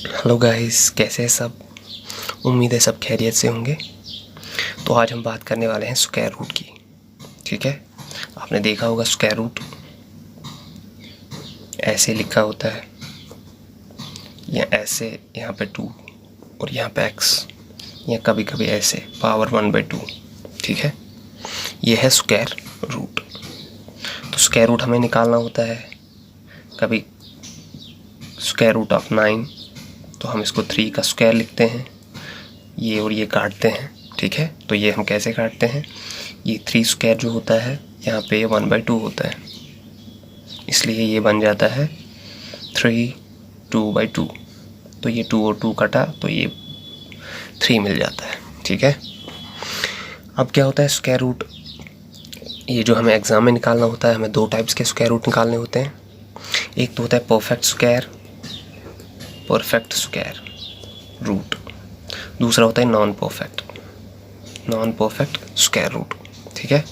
Hello guys, कैसे हैं सब। उम्मीद है सब खैरियत से होंगे। तो आज हम बात करने वाले हैं स्क्वायर रूट की। ठीक है, आपने देखा होगा स्क्वायर रूट ऐसे लिखा होता है, या ऐसे यहाँ पे 2 और यहाँ पे x, या कभी कभी ऐसे पावर 1/2। ठीक है, ये है स्क्वायर रूट। तो स्क्वायर रूट हमें निकालना होता है। कभी स्क्वायर रूट ऑफ 9, तो हम इसको 3 का स्क्वायर लिखते हैं, ये और ये काटते हैं। ठीक है, तो ये हम कैसे काटते हैं, ये 3 स्क्वायर जो होता है यहाँ पे 1/2 होता है, इसलिए ये बन जाता है 3 2/2। तो ये 2 और 2 कटा तो ये 3 मिल जाता है। ठीक है, अब क्या होता है स्क्वायर रूट, ये जो हमें एग्ज़ाम में निकालना होता है, हमें 2 टाइप्स के स्क्वायर रूट निकालने होते हैं। एक तो होता है परफेक्ट स्क्वायर रूट, दूसरा होता है नॉन परफेक्ट स्क्वायर रूट। ठीक है,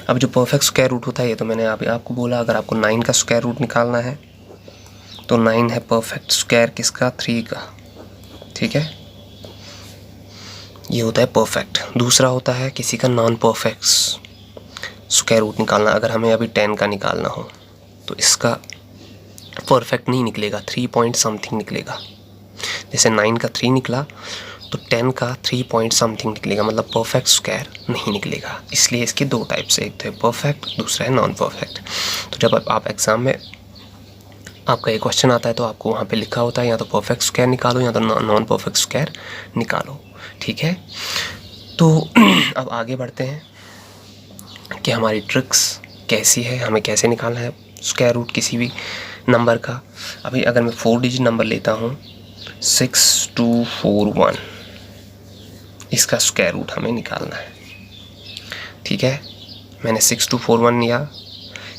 अब जो परफेक्ट स्क्वायर रूट होता है, ये तो मैंने आपको बोला, अगर आपको 9 का स्क्वायर रूट निकालना है तो 9 है परफेक्ट स्क्वायर किसका, 3 का। ठीक है, ये होता है परफेक्ट। दूसरा होता है किसी का नॉन परफेक्ट स्क्वायर रूट निकालना। अगर हमें अभी 10 का निकालना हो तो इसका परफेक्ट नहीं निकलेगा, 3 पॉइंट समथिंग निकलेगा। जैसे 9 का 3 निकला तो 10 का 3 पॉइंट समथिंग निकलेगा, मतलब परफेक्ट स्क्वायर नहीं निकलेगा। इसलिए इसके 2 टाइप्स है, एक तो है परफेक्ट, दूसरा है नॉन परफेक्ट। तो जब आप एग्ज़ाम में आपका एक क्वेश्चन आता है तो आपको वहाँ पे लिखा होता है या तो परफेक्ट स्क्वायर निकालो या तो नॉन परफेक्ट स्क्वायर निकालो। ठीक है, तो अब आगे बढ़ते हैं कि हमारी ट्रिक्स कैसी है, हमें कैसे निकालना है स्क्वायर रूट किसी भी नंबर का। अभी अगर मैं 4 डिजिट नंबर लेता हूँ 6241, इसका स्क्वायर रूट हमें निकालना है। ठीक है, मैंने 6241 लिया,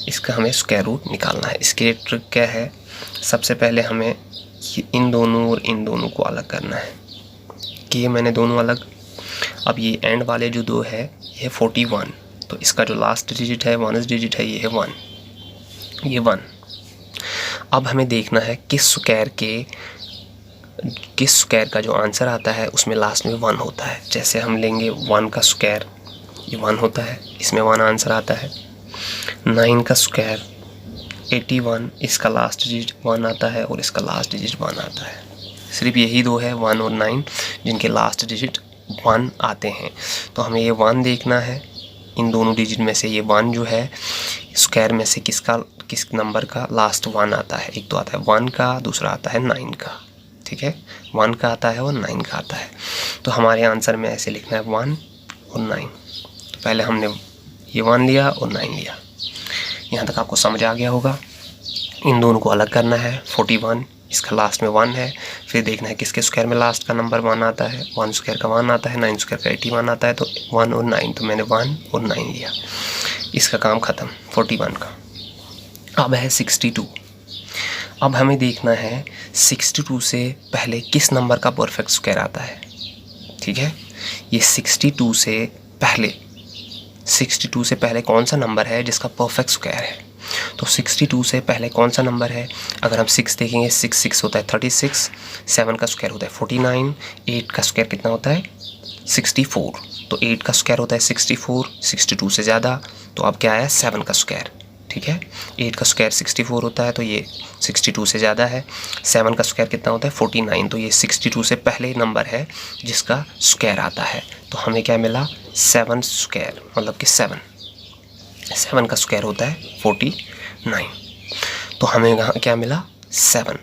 इसका हमें स्क्वायर रूट निकालना है। इसके लिए ट्रिक क्या है, सबसे पहले हमें इन दोनों और इन दोनों को अलग करना है। कि ये मैंने दोनों अलग, अब ये एंड वाले जो 2 है ये 41, तो इसका जो लास्ट डिजिट है 1st डिजिट है, ये है 1, ये 1। अब हमें देखना है किस स्क्वायर का जो आंसर आता है उसमें लास्ट में 1 होता है। जैसे हम लेंगे 1 का स्क्वायर, ये 1 होता है, इसमें 1 आंसर आता है। 9 का स्क्वायर 81, इसका लास्ट डिजिट 1 आता है और इसका लास्ट डिजिट 1 आता है। सिर्फ यही 2 है 1 और 9 जिनके लास्ट डिजिट 1 आते हैं। तो हमें ये 1 देखना है, इन दोनों डिजिट में से ये 1 जो है स्क्वायर में से किस नंबर का लास्ट 1 आता है। एक तो आता है 1 का, दूसरा आता है 9 का। ठीक है, 1 का आता है और 9 का आता है। तो हमारे आंसर में ऐसे लिखना है 1 और 9। तो पहले हमने ये 1 लिया और 9 लिया। यहाँ तक आपको समझ आ गया होगा। इन दोनों को अलग करना है। 41 इसका लास्ट में 1 है, फिर देखना है किसके स्क्वायर में लास्ट का नंबर 1 आता है। 1 स्क्वायर का 1 आता है, 9 स्क्वायर का 81 आता है, तो 1 और 9, तो मैंने 1 और 9 लिया। इसका काम ख़त्म 41 का। अब है 62। अब हमें देखना है 62 से पहले किस नंबर का परफेक्ट स्क्वायर आता है। ठीक है, ये 62 से पहले कौन सा नंबर है जिसका परफेक्ट स्क्वायर है। तो 62 से पहले कौन सा नंबर है, अगर हम 6 देखेंगे, 6 होता है 36, 7 का स्क्वायर होता है 49, 8 का स्क्वायर कितना होता है 64, तो 8 का स्क्वायर होता है 64, 62 से ज़्यादा, तो अब क्या आया 7 का स्क्वायर। ठीक है, 8 का स्क्वायर 64 होता है, तो ये 62 से ज़्यादा है। 7 का स्क्वायर कितना होता है 49, तो ये 62 से पहले नंबर है जिसका स्क्वायर आता है। तो हमें क्या मिला 7 स्क्वायर, मतलब कि 7 का स्क्वायर होता है 49। तो हमें यहाँ क्या मिला 7।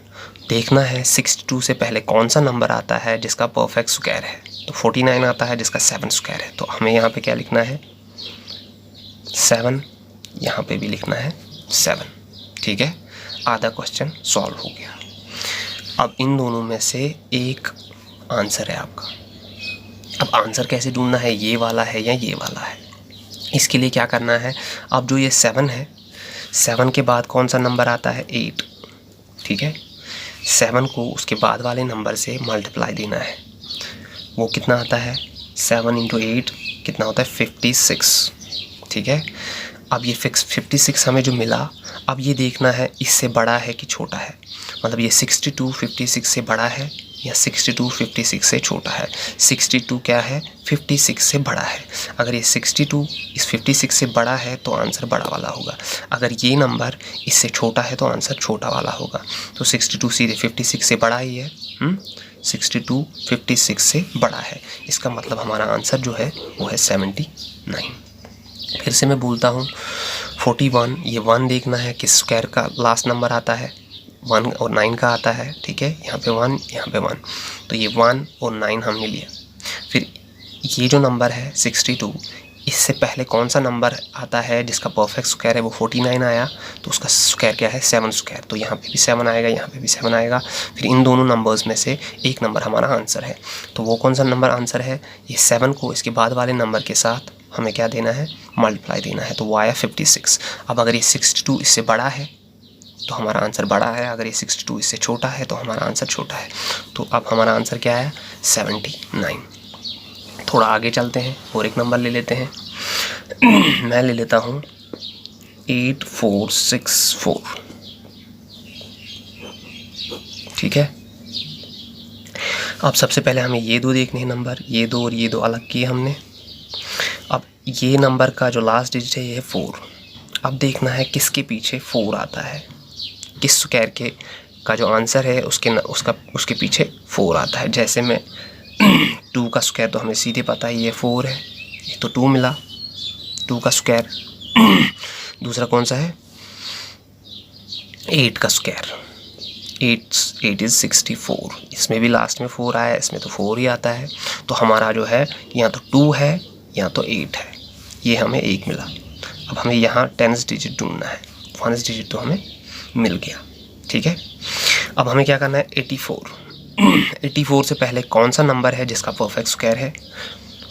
देखना है 62 से पहले कौन सा नंबर आता है जिसका परफेक्ट स्क्वायर है। तो 49 आता है जिसका 7 स्क्वायर है, तो हमें यहाँ पे क्या लिखना है 7, यहाँ पे भी लिखना है 7। ठीक है, आधा क्वेश्चन सॉल्व हो गया। अब इन दोनों में से एक आंसर है आपका। अब आंसर कैसे ढूंढना है, ये वाला है या ये वाला है। इसके लिए क्या करना है, अब जो ये 7 है, 7 के बाद कौन सा नंबर आता है 8। ठीक है, 7 को उसके बाद वाले नंबर से मल्टीप्लाई देना है। वो कितना आता है 7 × 8 कितना होता है 56। ठीक है, अब ये 56 हमें जो मिला, अब ये देखना है इससे बड़ा है कि छोटा है, मतलब ये 62 56 से बड़ा है या 62 56 से छोटा है। 62 क्या है, 56 से बड़ा है। अगर ये 62 इस 56 से बड़ा है तो आंसर बड़ा वाला होगा, अगर ये नंबर इससे छोटा है तो आंसर छोटा वाला होगा। तो 62 सीधे 56 से बड़ा ही है, 62 56 से बड़ा है, इसका मतलब हमारा आंसर जो है वो है 79। फिर से मैं बोलता हूँ 41, ये 1 देखना है किस स्क्वायर का लास्ट नंबर आता है, 1 और 9 का आता है, ठीक है। यहाँ पे 1, यहाँ पे 1, तो ये 1 और 9 हमने लिया। फिर ये जो नंबर है 62, इससे पहले कौन सा नंबर आता है जिसका परफेक्ट स्क्वायर है, वो 49 आया, तो उसका स्क्वायर क्या है, 7 स्क्वायर। तो यहाँ पे भी 7 आएगा, यहाँ पे भी 7 आएगा। फिर इन दोनों नंबर्स में से एक नंबर हमारा आंसर है, तो वो कौन सा नंबर आंसर है, ये 7 को इसके बाद वाले नंबर के साथ हमें क्या देना है, मल्टीप्लाई देना है, तो वो आया 56। अब अगर ये 62 इससे बड़ा है तो हमारा आंसर बड़ा है, अगर ये 62 इससे छोटा है तो हमारा आंसर छोटा है। तो अब हमारा आंसर क्या है, 79। थोड़ा आगे चलते हैं और एक नंबर ले लेते हैं। मैं ले लेता हूँ 8464, ठीक है। अब सबसे पहले हमें ये दो देखने हैं नंबर, ये दो और ये दो अलग किए हमने। अब ये नंबर का जो लास्ट डिजिट है ये है 4। अब देखना है किसके पीछे 4 आता है, किस स्क्वायर के का जो आंसर है उसके पीछे 4 आता है। जैसे मैं 2 का स्क्वायर तो हमें सीधे पता है ये 4 है, ये तो 2 मिला 2 का स्क्वायर। दूसरा कौन सा है, 8 का स्क्वायर, 8 इज़ 64, इसमें भी लास्ट में 4 आया, इसमें तो 4 ही आता है। तो हमारा जो है यहाँ तो 2 है, यहाँ तो 8 है, ये हमें 1 मिला। अब हमें यहाँ 10th डिजिट ढूंढना है, 1st डिजिट तो हमें मिल गया, ठीक है। अब हमें क्या करना है, 84। 84 से पहले कौन सा नंबर है जिसका परफेक्ट स्क्वायर है,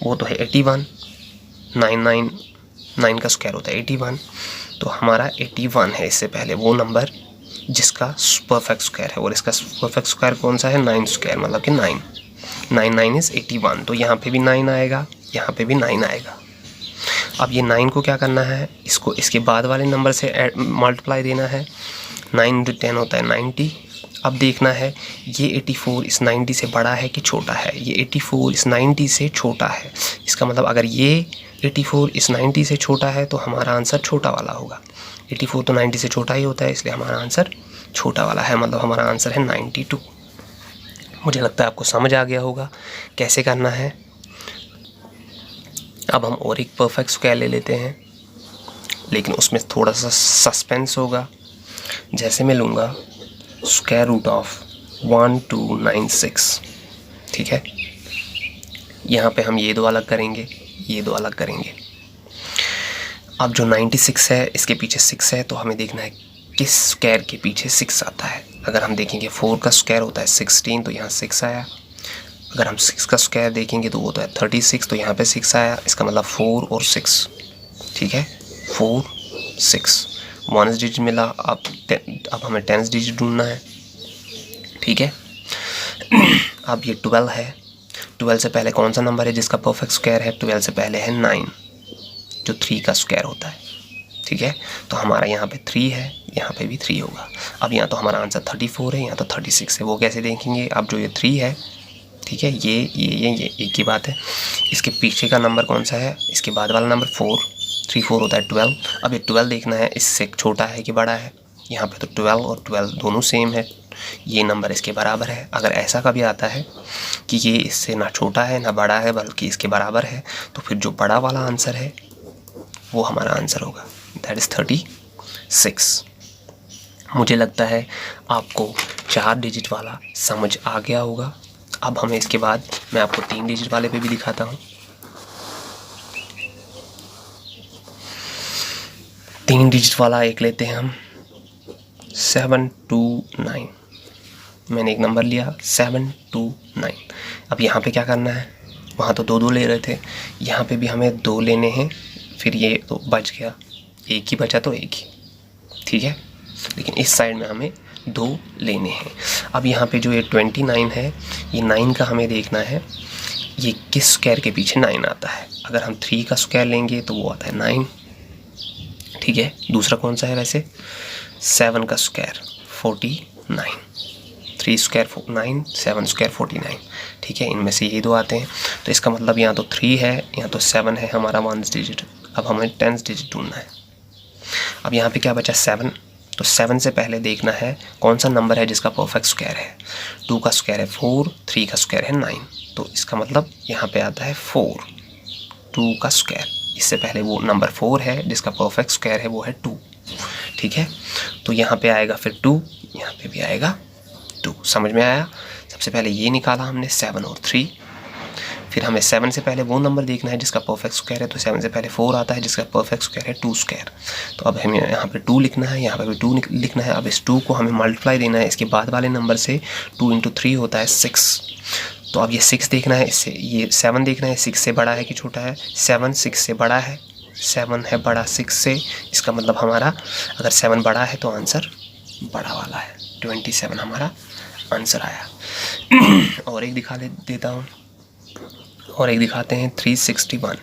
वो तो है 81। 9 का स्क्वायर होता है 81, तो हमारा 81 है इससे पहले वो नंबर जिसका परफेक्ट स्क्वायर है, और इसका परफेक्ट स्क्वायर कौन सा है, 9 स्क्वायर, मतलब कि 9 9 इज़ 81। तो यहाँ पे भी 9 आएगा, यहाँ पे भी 9 आएगा। अब ये 9 को क्या करना है, इसको इसके बाद वाले नंबर से मल्टीप्लाई देना है। 9 × 10 होता है 90। अब देखना है ये 84 इस 90 से बड़ा है कि छोटा है, ये 84 इस 90 से छोटा है। इसका मतलब अगर ये 84 इस 90 से छोटा है तो हमारा आंसर छोटा वाला होगा। 84 तो 90 से छोटा ही होता है, इसलिए हमारा आंसर छोटा वाला है, मतलब हमारा आंसर है 92। मुझे लगता है आपको समझ आ गया होगा कैसे करना है। अब हम और एक परफेक्ट स्क्वायर ले लेते हैं, लेकिन उसमें थोड़ा सा सस्पेंस होगा। जैसे मैं लूँगा स्क्वायर रूट ऑफ 1296, ठीक है। यहाँ पे हम ये दो अलग करेंगे, ये दो अलग करेंगे। अब जो 96 है इसके पीछे 6 है, तो हमें देखना है किस स्क्वायर के पीछे 6 आता है। अगर हम देखेंगे 4 का स्क्वायर होता है 16, तो यहाँ 6 आया। अगर हम 6 का स्क्वायर देखेंगे तो वो तो है 36, तो यहाँ पे 6 आया। इसका मतलब 4 और 6, ठीक है, 4 6 1st डिजिट मिला। अब हमें 10th डिजिट ढूंढना है, ठीक है। अब ये 12 है, 12 से पहले कौन सा नंबर है जिसका परफेक्ट स्क्वायर है, 12 से पहले है 9 जो 3 का स्क्वायर होता है, ठीक है। तो हमारा यहाँ पे 3 है, यहाँ पे भी 3 होगा। अब यहाँ तो हमारा आंसर 34 है, यहाँ तो 36 है। वो कैसे देखेंगे, अब जो ये 3 है, ठीक है, ये एक ही बात है। इसके पीछे का नंबर कौन सा है, इसके बाद वाला नंबर 4, 3 4 होता है 12। अब ये 12 देखना है इससे छोटा है कि बड़ा है। यहाँ पे तो 12 और 12 दोनों सेम है, ये नंबर इसके बराबर है। अगर ऐसा कभी आता है कि ये इससे ना छोटा है ना बड़ा है बल्कि इसके बराबर है, तो फिर जो बड़ा वाला आंसर है वो हमारा आंसर होगा, दैट इज़ 36। मुझे लगता है आपको 4 डिजिट वाला समझ आ गया होगा। अब हमें इसके बाद मैं आपको 3 डिजिट वाले पे भी दिखाता हूँ। 3 डिजिट वाला एक लेते हैं हम, 729। मैंने एक नंबर लिया 729। अब यहाँ पे क्या करना है, वहाँ तो 2 ले रहे थे, यहाँ पे भी हमें 2 लेने हैं। फिर ये तो बच गया, एक ही बचा तो एक ही, ठीक है। लेकिन इस साइड में हमें 2 लेने हैं। अब यहाँ पे जो ये 29 है, ये 9 का हमें देखना है ये किस स्क्वायर के पीछे 9 आता है। अगर हम 3 का स्क्वायर लेंगे तो वो आता है 9, ठीक है। दूसरा कौन सा है वैसे, 7 का स्क्वायर 49, 3 स्क्वायर 9, 7 स्क्वायर 49, ठीक है। इनमें से ये दो आते हैं, तो इसका मतलब यहाँ तो 3 है, यहाँ तो 7 है हमारा 1 डिजिट। अब हमें 10 डिजिट ढूंढना है। अब यहाँ पे क्या बचा 7, तो 7 से पहले देखना है कौन सा नंबर है जिसका परफेक्ट स्क्वायर है। 2 का स्क्वायर है 4, 3 का स्क्वायर है 9, तो इसका मतलब यहाँ पे आता है 4, 2 का स्क्वायर। इससे पहले वो नंबर 4 है जिसका परफेक्ट स्क्वायर है, वो है 2, ठीक है। तो यहाँ पे आएगा फिर 2, यहाँ पे भी आएगा 2। समझ में आया? सबसे पहले ये निकाला हमने 7 और 3। फिर हमें 7 से पहले वो नंबर देखना है जिसका परफेक्ट स्क्वायर है, तो 7 से पहले 4 आता है जिसका परफेक्ट स्क्वायर है 2 स्क्वायर। तो अब हमें यहाँ पे 2 लिखना है, यहाँ पे भी 2 लिखना है। अब इस 2 को हमें मल्टीप्लाई देना है इसके बाद वाले नंबर से। 2 × 3 होता है 6। तो अब ये 6 देखना है, इससे ये 7 देखना है 6 से बड़ा है कि छोटा है। 7 6 से बड़ा है, 7 है बड़ा 6 से। इसका मतलब हमारा अगर 7 बड़ा है तो आंसर बड़ा वाला है, 27 हमारा आंसर आया। और एक देता हूँ, और एक दिखाते हैं 361,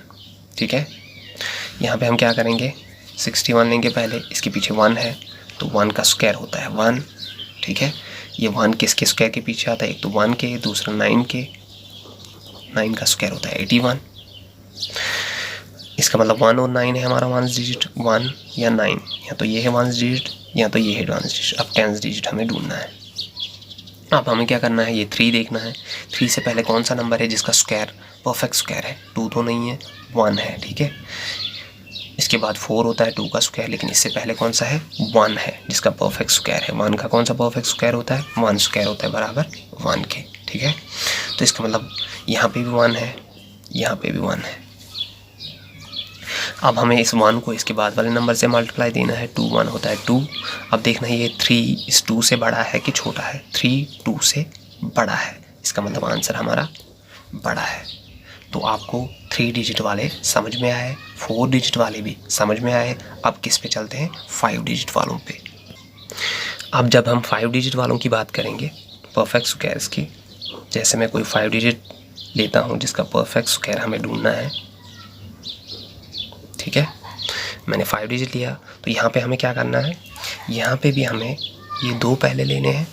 ठीक है। यहाँ पे हम क्या करेंगे, 61 लेंगे पहले, इसके पीछे 1 है तो 1 का स्क्वायर होता है 1, ठीक है। ये 1 किसके स्क्वायर के पीछे आता है, एक तो 1 के, दूसरा 9 के। 9 का स्क्वायर होता है 81। इसका मतलब 1 और 9 है हमारा 1 डिजिट, 1 या 9, या तो ये है 1 डिजिट या तो ये है 1 डिजिट। अब 10 डिजिट हमें ढूंढना है। अब हमें क्या करना है, ये 3 देखना है। 3 से पहले कौन सा नंबर है जिसका स्क्वायर परफेक्ट स्क्वायर है। 2 तो नहीं है, 1 है, ठीक है। इसके बाद 4 होता है 2 का स्क्वायर, लेकिन इससे पहले कौन सा है, 1 है जिसका परफेक्ट स्क्वायर है। 1 का कौन सा परफेक्ट स्क्वायर होता है, 1 स्क्वायर होता है बराबर 1 के, ठीक है। तो इसका मतलब यहाँ पे भी 1 है, यहाँ पे भी 1 है। अब हमें इस 1 को इसके बाद वाले नंबर से मल्टीप्लाई देना है। 2 1 होता है 2। अब देखना है ये 3 इस 2 से बड़ा है कि छोटा है। 3 2 से बड़ा है, इसका मतलब आंसर हमारा बड़ा है। तो आपको 3 डिजिट वाले समझ में आए, 4 डिजिट वाले भी समझ में आए। अब किस पे चलते हैं, 5 डिजिट वालों पे। अब जब हम 5 डिजिट वालों की बात करेंगे परफेक्ट स्क्वायर्स की, जैसे मैं कोई 5 डिजिट लेता हूँ जिसका परफेक्ट स्क्वायर हमें ढूंढना है, ठीक है। मैंने 5 डिजिट लिया, तो यहाँ पे हमें क्या करना है, यहाँ पे भी हमें ये 2 पहले लेने हैं,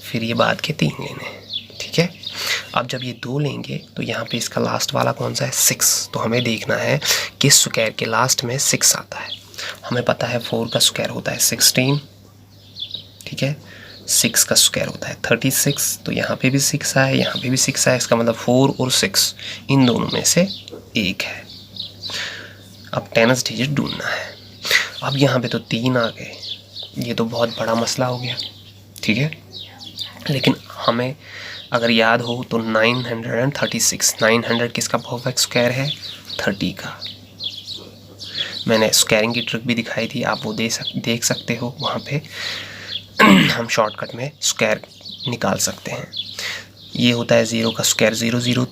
फिर ये बाद के 3 लेने हैं, ठीक है। अब जब ये 2 लेंगे तो यहाँ पे इसका लास्ट वाला कौन सा है, 6। तो हमें देखना है किस स्क्वायर के लास्ट में 6 आता है। हमें पता है 4 का स्क्वायर होता है 16, ठीक है। 6 का स्क्वायर होता है 36, तो यहाँ पे भी 6 आया, यहाँ पे भी 6 आया। इसका मतलब 4 और 6 इन दोनों में से एक है। अब 10 डिजिट ढूंढना है। अब यहाँ पे तो 3 आ गए, ये तो बहुत बड़ा मसला हो गया, ठीक है। लेकिन हमें अगर याद हो तो 936, 900 किसका परफेक्ट स्क्वायर है, 30 का। मैंने स्क्वायरिंग की ट्रिक भी दिखाई थी, आप वो देख सकते हो वहाँ पे। हम शॉर्टकट में स्क्वायर निकाल सकते हैं। ये होता है 0 का स्क्वायर 0 0,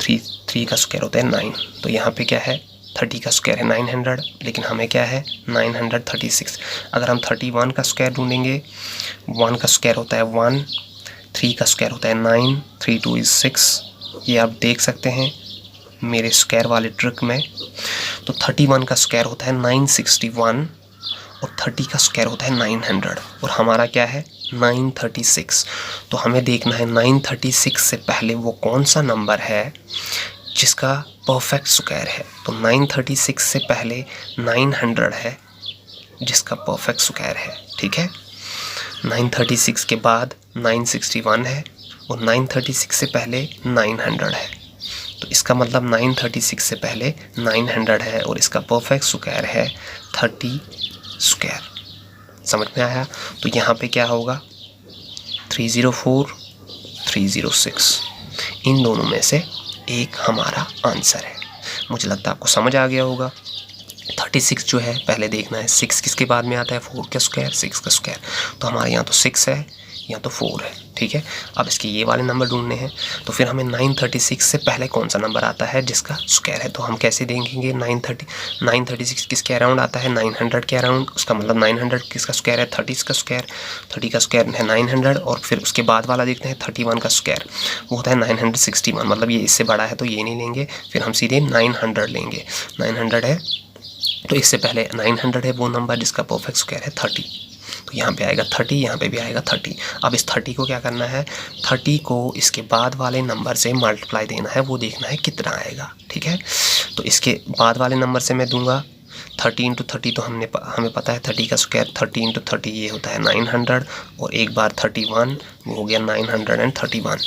3 का स्क्वायर होता है 9। तो यहाँ पे क्या है, 30 का स्क्वायर है 900, लेकिन हमें क्या है 936। अगर हम 31 का स्क्वायर ढूंढेंगे, 1 का स्क्वायर होता है 1, 3 का स्क्वायर होता है 9, 3 2 is 6। ये आप देख सकते हैं मेरे स्क्वायर वाले ट्रिक में। तो 31 का स्क्वायर होता है 961 और 30 का स्क्वायर होता है 900, और हमारा क्या है 936। तो हमें देखना है 936 से पहले वो कौन सा नंबर है जिसका परफेक्ट स्क्वायर है। तो 936 से पहले 900 है जिसका परफेक्ट स्क्वायर है, ठीक है। 936 के बाद 961 है और 936 से पहले 900 है। तो इसका मतलब 936 से पहले 900 है और इसका परफेक्ट स्क्वायर है 30 स्क्वायर। समझ में आया? तो यहाँ पे क्या होगा 304, 306, इन दोनों में से एक हमारा आंसर है। मुझे लगता है आपको समझ आ गया होगा। 36 जो है पहले देखना है 6 किसके बाद में आता है, 4 का स्क्वायर 6 का स्क्वायर। तो हमारे यहाँ तो 6 है, यहाँ तो 4 है, ठीक है। अब इसके ये वाले नंबर ढूंढने हैं, तो फिर हमें 936 से पहले कौन सा नंबर आता है जिसका स्क्वायर है। तो हम कैसे देखेंगे, 936 किसके अराउंड आता है, 900 के अराउंड। उसका मतलब 900 किसका स्क्वायर है, 30 का स्क्वायर। 30 का स्क्वायर है 900, और फिर उसके बाद वाला देखते हैं 31 का स्क्वायर, वो होता है 961। मतलब ये इससे बड़ा है तो ये नहीं लेंगे, फिर हम सीधे 900 लेंगे। 900 है तो इससे पहले 900 है वो नंबर जिसका परफेक्ट स्क्वायर है 30। तो यहाँ पे आएगा 30, यहाँ पे भी आएगा 30। अब इस 30 को क्या करना है, 30 को इसके बाद वाले नंबर से मल्टीप्लाई देना है, वो देखना है कितना आएगा। ठीक है, तो इसके बाद वाले नंबर से मैं दूंगा 30 इंटू 30, तो हमें पता है 30 का स्क्वायर 30 इंटू 30 ये होता है 900, और एक बार 31 वो हो गया 931।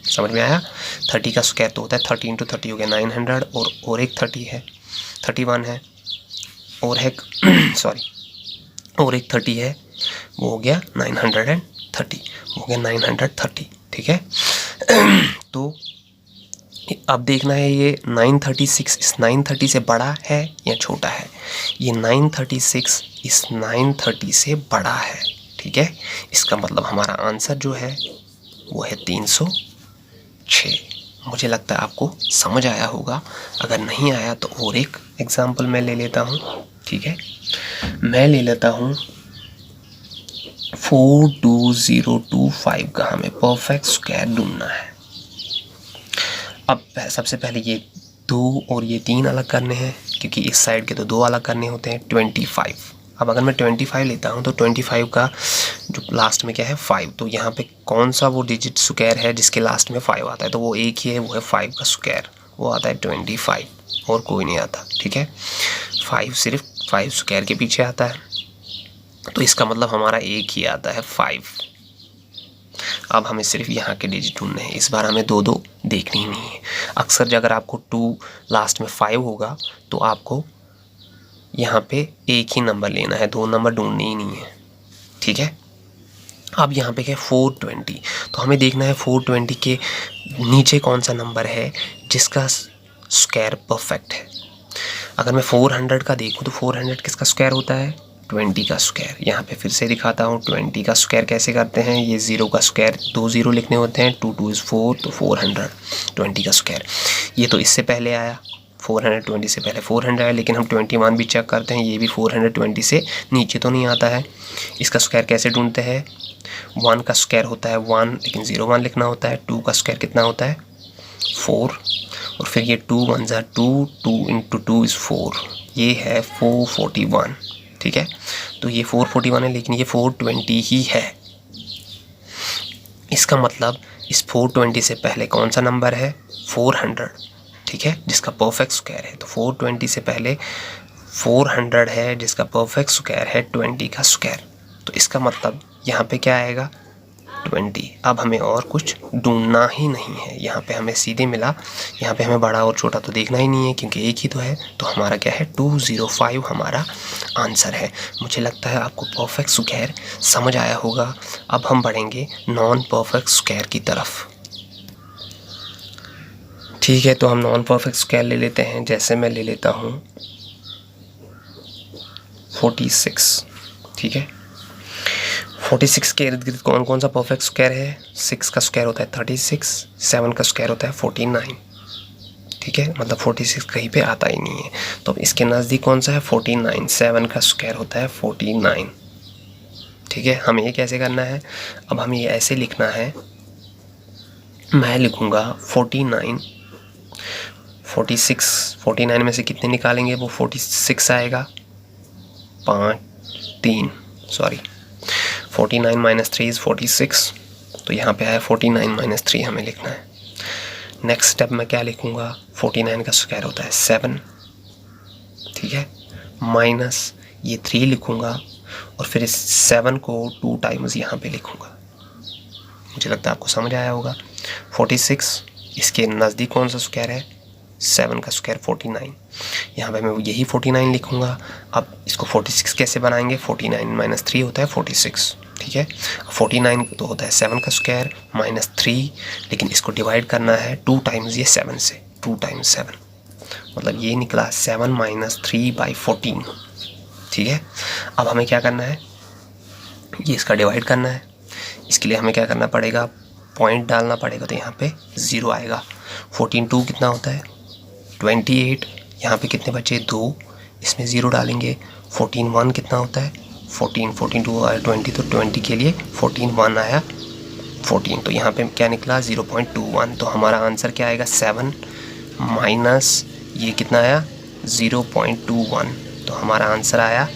समझ में आया? 30 का स्क्वायर तो होता है 30 इंटू 30 हो गया 900, और एक 30 है 31 है, और एक सॉरी और एक 30 है, वो हो गया 930, वो हो गया 930। ठीक है, तो अब देखना है ये 936 इस 930 से बड़ा है या छोटा है। ये 936 इस 930 से बड़ा है। ठीक है, इसका मतलब हमारा आंसर जो है वो है 306। मुझे लगता है आपको समझ आया होगा। अगर नहीं आया तो और एक एग्जाम्पल मैं ले लेता हूँ। ठीक है, मैं ले लेता हूँ 42025 का हमें परफेक्ट स्क्वायर ढूंढना है। अब सबसे पहले ये 2 और ये 3 अलग करने हैं, क्योंकि इस साइड के तो 2 अलग करने होते हैं। 25, अब अगर मैं 25 लेता हूँ तो 25 का जो लास्ट में क्या है 5, तो यहाँ पे कौन सा वो डिजिट स्क्वायर है जिसके लास्ट में 5 आता है, तो वो एक ही है, वो है 5 का स्क्वायर, वो आता है 25, और कोई नहीं आता। ठीक है, 5 सिर्फ 5 स्क्वायर के पीछे आता है, तो इसका मतलब हमारा एक ही आता है 5। अब हमें सिर्फ यहाँ के डिजिट ढूंढने हैं, इस बार हमें 2 देखनी ही नहीं है। अक्सर अगर आपको 2 लास्ट में 5 होगा तो आपको यहाँ पे एक ही नंबर लेना है, 2 नंबर ढूंढने ही नहीं है। ठीक है, अब यहाँ पे क्या है 420, तो हमें देखना है 420 के नीचे कौन सा नंबर है जिसका स्क्वायर परफेक्ट है। अगर मैं 400 का देखूँ तो 400 किसका स्क्वायर होता है, 20 का स्क्वायर। यहाँ पे फिर से दिखाता हूँ 20 का स्क्वायर कैसे करते हैं। ये 0 का स्क्वायर 2 0 लिखने होते हैं, 2 2 इज़ 4, तो 400 20 का स्क्वायर। ये तो इससे पहले आया, 420 से पहले 400 है, लेकिन हम 21 भी चेक करते हैं, ये भी 420 से नीचे तो नहीं आता है। इसका स्क्वायर कैसे ढूंढते हैं, 1 का स्क्वायर होता है 1, लेकिन 01 लिखना होता है। 2 का स्क्वायर कितना होता है 4, और फिर ये 2 1 ज़ा 2, 2 इंटू 2 इज़ 4, ये है 441। ठीक है, तो ये 441 है, लेकिन ये 420 ही है। इसका मतलब इस 420 से पहले कौन सा नंबर है 400। ठीक है, जिसका परफेक्ट स्क्वायर है, तो 420 से पहले 400 है जिसका परफेक्ट स्क्वायर है 20 का स्क्वायर, तो इसका मतलब यहाँ पे क्या आएगा 20। अब हमें और कुछ ढूंढना ही नहीं है, यहाँ पे हमें सीधे मिला। यहाँ पे हमें बड़ा और छोटा तो देखना ही नहीं है, क्योंकि एक ही तो है, तो हमारा क्या है 205 हमारा आंसर है। मुझे लगता है आपको परफेक्ट स्क्वायर समझ आया होगा। अब हम बढ़ेंगे नॉन परफेक्ट स्क्वायर की तरफ। ठीक है, तो हम नॉन परफेक्ट स्क्वायर ले लेते हैं। जैसे मैं ले लेता हूँ 46। ठीक है, 46 के इर्द गिर्द कौन कौन सा परफेक्ट स्क्वायर है, 6 का स्क्वायर होता है 36, 7 का स्क्वायर होता है 49। ठीक है, मतलब 46 कहीं पे आता ही नहीं है, तो अब इसके नज़दीक कौन सा है 49, 7 का स्क्वायर होता है 49। ठीक है, हमें ये कैसे करना है, अब हमें ये ऐसे लिखना है, मैं लिखूँगा 49, 46, 49 में से कितने निकालेंगे, वो 46 आएगा, 49 माइनस 3 इज़ 46, तो यहाँ पे आया 49 माइनस 3 हमें लिखना है। नेक्स्ट स्टेप में क्या लिखूँगा, 49 का स्क्वायर होता है 7। ठीक है, माइनस ये 3 लिखूँगा, और फिर इस 7 को 2 टाइम्स यहाँ पे लिखूँगा। मुझे लगता है आपको समझ आया होगा। 46 इसके नज़दीक कौन सा स्क्वायर है, 7 का स्क्वायर 49, यहाँ पे मैं यही 49 लिखूँगा। अब इसको 46 कैसे बनाएंगे, 49 माइनस 3 होता है 46। ठीक है, 49 तो होता है 7 का स्क्वायर माइनस 3, लेकिन इसको डिवाइड करना है 2 टाइम्स ये 7 से, 2 टाइम्स 7, मतलब ये निकला 7 माइनस 3/14। ठीक है, अब हमें क्या करना है, ये इसका डिवाइड करना है। इसके लिए हमें क्या करना पड़ेगा, पॉइंट डालना पड़ेगा, तो यहाँ पे 0 आएगा। 14 2 कितना होता है 28, यहाँ पे कितने बचे 2, इसमें 0 डालेंगे। 14 1 कितना होता है 14, 14 2 आया 20, तो 20 के लिए 14 1 आया 14, तो यहाँ पे क्या निकला 0.21। तो हमारा आंसर क्या आएगा 7 माइनस ये कितना आया 0.21, तो हमारा आंसर आया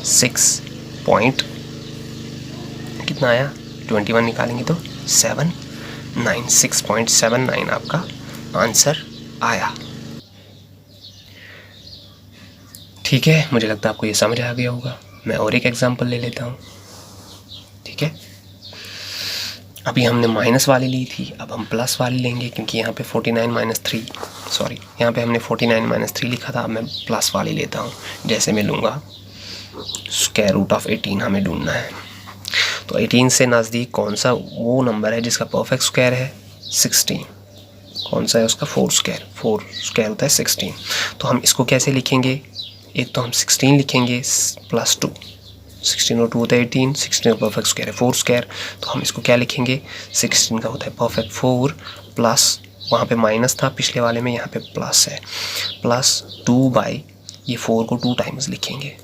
6.21। कितना आया, 21 निकालेंगे तो 6.79 आपका आंसर आया। ठीक है, मुझे लगता है आपको ये समझ आ गया होगा। मैं और एक एग्जांपल ले लेता हूँ। ठीक है, अभी हमने माइनस वाली ली थी, अब हम प्लस वाली लेंगे, क्योंकि यहाँ पे 49 माइनस 3, सॉरी यहाँ पे हमने 49 माइनस 3 लिखा था। अब मैं प्लस वाली लेता हूँ। जैसे मैं लूँगा स्क्वायर रूट ऑफ 18 हमें ढूंढना है। तो 18 से नज़दीक कौन सा वो नंबर है जिसका परफेक्ट स्क्वायर है, 16। कौन सा है उसका, 4 स्क्वायर होता है 16। तो हम इसको कैसे लिखेंगे, एक तो हम 16 लिखेंगे प्लस 2, 16 और 2 होता है 18, 16 का परफेक्ट स्क्वायर है 4 स्क्वायर। तो हम इसको क्या लिखेंगे, 16 का होता है परफेक्ट 4 प्लस, वहाँ पे माइनस था पिछले वाले में, यहाँ पे प्लस है, प्लस 2 बाई ये 4 को 2 टाइम्स लिखेंगे।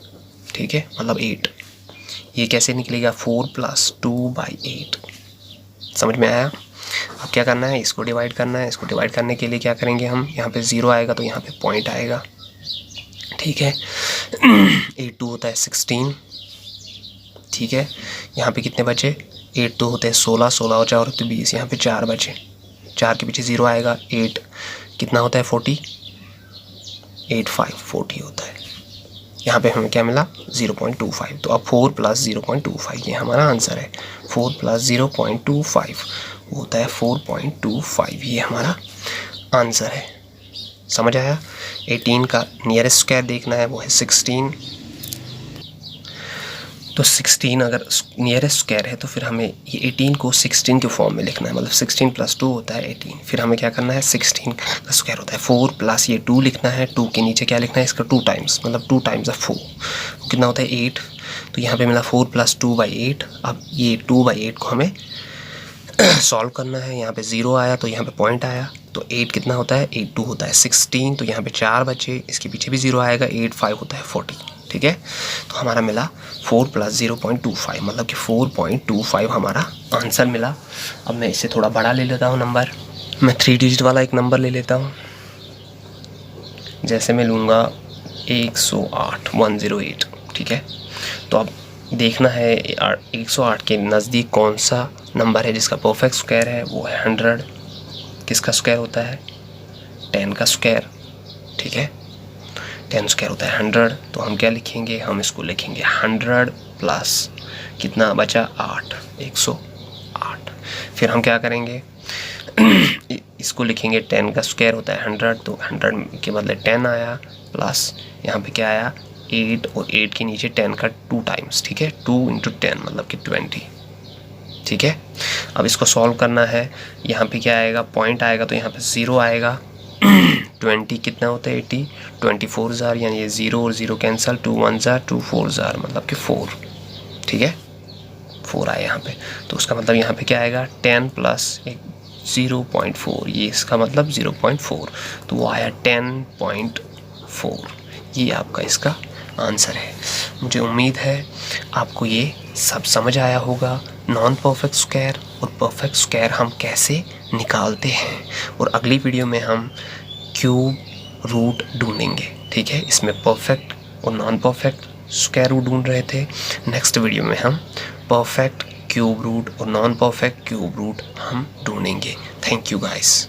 ठीक है, मतलब 8। ये कैसे निकलेगा, 4 प्लस 2 बाई 8। समझ में आया। अब क्या करना है, इसको डिवाइड करना है। इसको डिवाइड करने के लिए क्या करेंगे हम, यहाँ पे 0 आएगा तो यहाँ पे पॉइंट आएगा। ठीक है, 8 2 होता है 16। ठीक है, यहाँ पे कितने बचे, 8 2 होते हैं 16, 16 और 4 होते हैं 20, यहाँ पे 4 बचे, 4 के पीछे 0 आएगा, 8 कितना होता है 40, 8 5 40 होता है। यहाँ पे हमें क्या मिला, 0.25। तो अब 4 प्लस 0.25 ये हमारा आंसर है। 4 प्लस 0.25 होता है 4.25, ये हमारा आंसर है। समझ आया। 18 का नियरेस्ट स्क्वायर देखना है, वो है 16। तो 16 अगर नियरेस्ट स्क्वायर है तो फिर हमें ये 18 को 16 के फॉर्म में लिखना है, मतलब 16 प्लस 2 होता है 18। फिर हमें क्या करना है, 16 का स्क्वायर होता है 4 प्लस ये 2 लिखना है, 2 के नीचे क्या लिखना है, इसका 2 टाइम्स, मतलब 2 टाइम्स ऑफ 4 कितना होता है 8। तो यहाँ पे मिला 4 प्लस 2 बाई 8। अब ये 2 बाई 8 को हमें सॉल्व करना है। यहाँ पे 0 आया तो यहाँ पे पॉइंट आया, तो 8 कितना होता है, 8 2 होता है 16। तो यहाँ पे 4 बचे, इसके पीछे भी 0 आएगा, 8 5 होता है 40। ठीक है, तो हमारा मिला 4 प्लस 0.25, मतलब कि 4.25 हमारा आंसर मिला। अब मैं इसे थोड़ा बड़ा ले लेता हूँ नंबर, मैं 3 डिजिट वाला एक नंबर ले लेता हूँ। जैसे मैं लूँगा 108। ठीक है, तो अब देखना है 108 के नज़दीक कौन सा नंबर है जिसका परफेक्ट स्क्वायर है, वो है 100। किसका स्क्वायर होता है, 10 का स्क्वायर। ठीक है, 10 स्क्वायर होता है 100। तो हम क्या लिखेंगे, हम इसको लिखेंगे 100 प्लस कितना बचा 8, 108। फिर हम क्या करेंगे इसको लिखेंगे 10 का स्क्वायर होता है 100, तो 100 के बदले 10 आया, प्लस यहाँ पे क्या आया 8, और 8 के नीचे 10 का 2 टाइम्स। ठीक है, 2 × 10 मतलब कि 20। ठीक है, अब इसको सॉल्व करना है। यहाँ पे क्या आएगा, पॉइंट आएगा तो यहाँ पे 0 आएगा। 20 कितना होता है 80, 24 जार, यानी ये 0 और 0 कैंसिल, 2 1 जार, 2 4 जार, मतलब कि 4। ठीक है, 4 आया यहाँ पे, तो उसका मतलब यहाँ पे क्या आएगा 10 प्लस 0.4, ये इसका मतलब 0.4, तो वो आया 10.4। ये आपका इसका आंसर है। मुझे उम्मीद है आपको ये सब समझ आया होगा, नॉन परफेक्ट स्क्वायर और परफेक्ट स्क्वायर हम कैसे निकालते हैं। और अगली वीडियो में हम क्यूब रूट ढूंढेंगे। ठीक है, इसमें परफेक्ट और नॉन परफेक्ट स्क्वायर रूट ढूंढ रहे थे। नेक्स्ट वीडियो में हम परफेक्ट क्यूब रूट और नॉन परफेक्ट क्यूब रूट हम ढूंढेंगे। Thank you guys.